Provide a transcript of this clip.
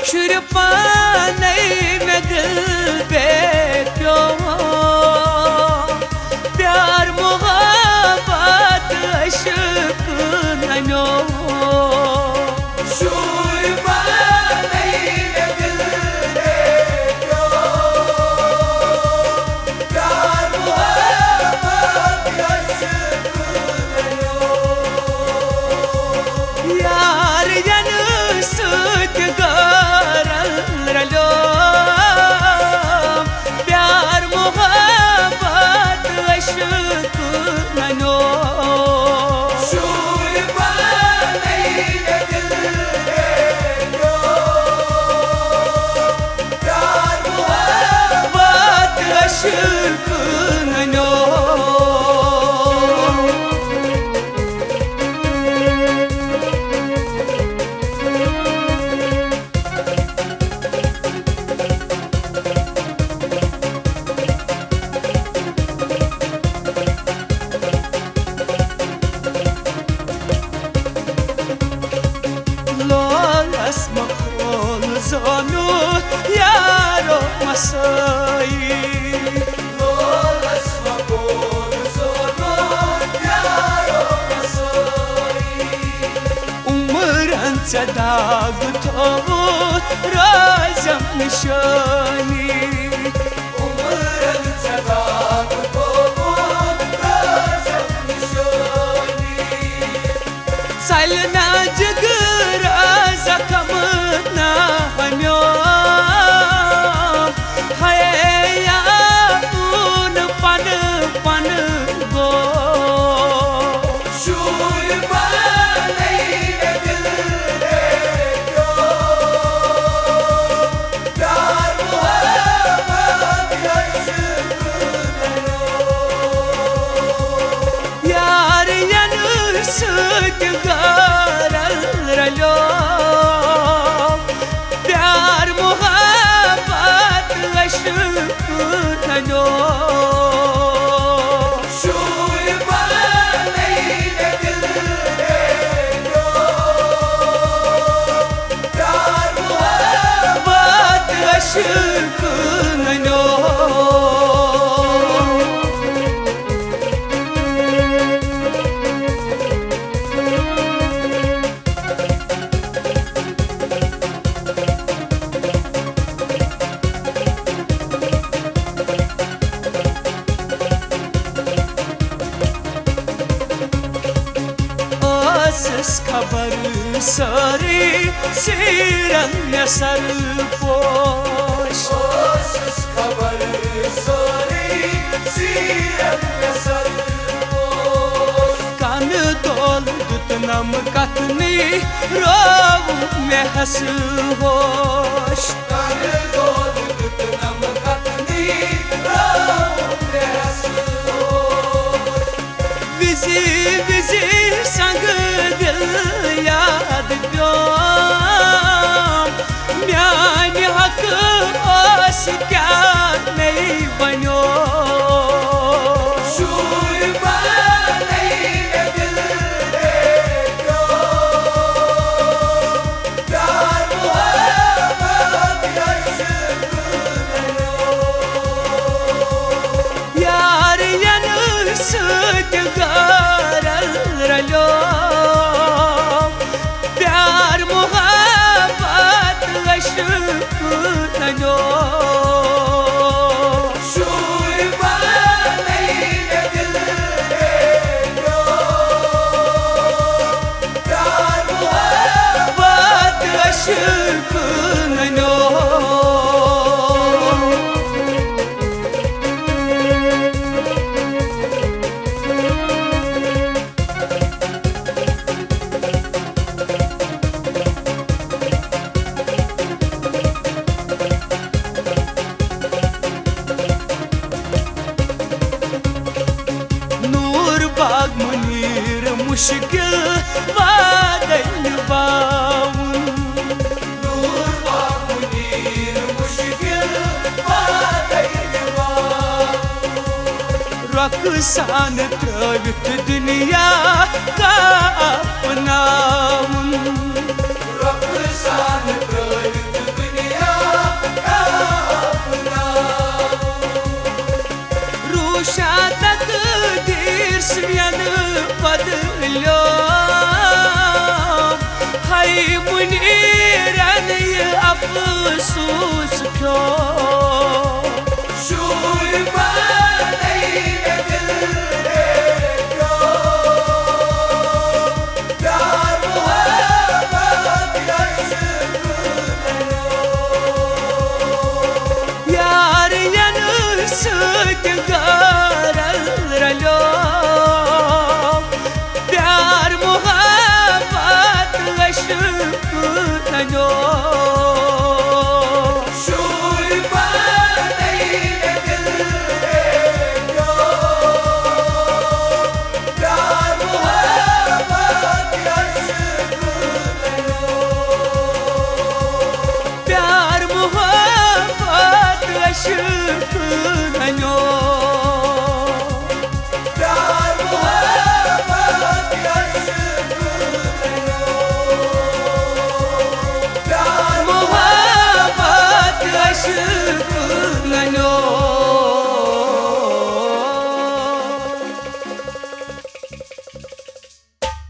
शुर पाने में दिल बेप्यो प्यार मोहब्बत अश्क नन्यो Zonu yaro masai Lolas mabon zonu yaro masai Umran sadag thot razam nishani Umran sadag thot razam nishani Salna jagara zakamna hanyo haya un pan pan go shur balai dil re kyo pyar mohabbat ashq nayo yaar yanusuk garal ralo खबर सारी सिरंग सरपोश खबर सारी सिरंग सरपोश कान दोल दुतनम कतनी row में हंस होश कान दोल दुतनम कतनी row में हंस होश विजी विजी संग याद प्यो म्यान हक ओस क्या नहीं बनो शूर बालई दिल रे क्यो प्यार मोहब्बत अश्क नयो यार यनुसुक गारल रलो मुश्किल वादन बाउन नूर बामुनीर मुश्किल वादन बाउन रक्सान त्रवित दुनिया का अपनाउन रक्सान लो शूर पातई ने दिल रे जो प्यार मोहब्बत अश्क लो यार यन सत गारल रलो प्यार मोहब्बत अश्क लो शूर पातई ने दिल रे जो प्यार मोहब्बत अश्क लो प्यार मोहब्बत अश्क